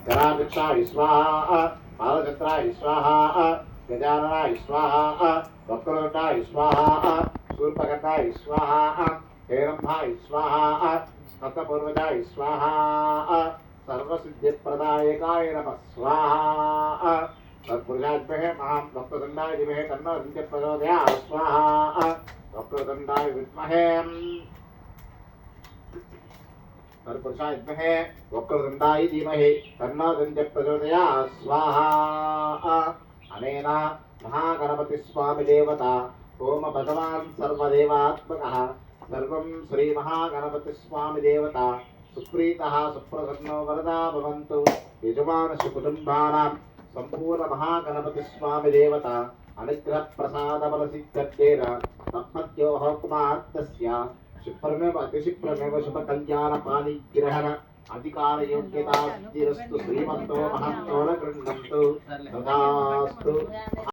जराभिक्षाय स्वाहा बालचन्द्राय स्वाहा गजाननाय स्वाहा वक्रतुण्डाय स्वाहा शूर्पकर्णाय स्वाहा हेरम्भाय स्वाहा स्कन्दपूर्वजाय स्वाहा सर्वसिद्धिप्रदायकाय नमः स्वाहा तत्पुरुषाय महां वक्रतुण्डाय धीमहि तन्नो दन्तिः प्रचोदयात् स्वाहा वक्रतुण्डाय विद्महे तत्पुरुषाय विद्महे वक्रतुण्डाय धीमहि तन्नो दन्तिः प्रचोदयात् स्वाहा अनेन महागणपतिस्वामी देवता ओम भगवान् सर्वदेवात्मकः सर्वं श्री महागणपतिस्वामी देवता सुप्रीतः सुप्रसन्नो वरदा भवन्तु यजमानस्य कुटुम्बानां संपूर्ण महागणपतिस्वामी देवता अनुग्रह प्रसाद बलसिद्ध्यर्थेन तन्मध्योः कुमार्तस्य शुभ्रमेव अतिशिघ्रमेव शुभ कल्याण पाणिग्रहण अधिकार योग्यता सिद्धिरस्तु श्रीमन्तो महन्तो न गृह्णन्तु तथास्तु।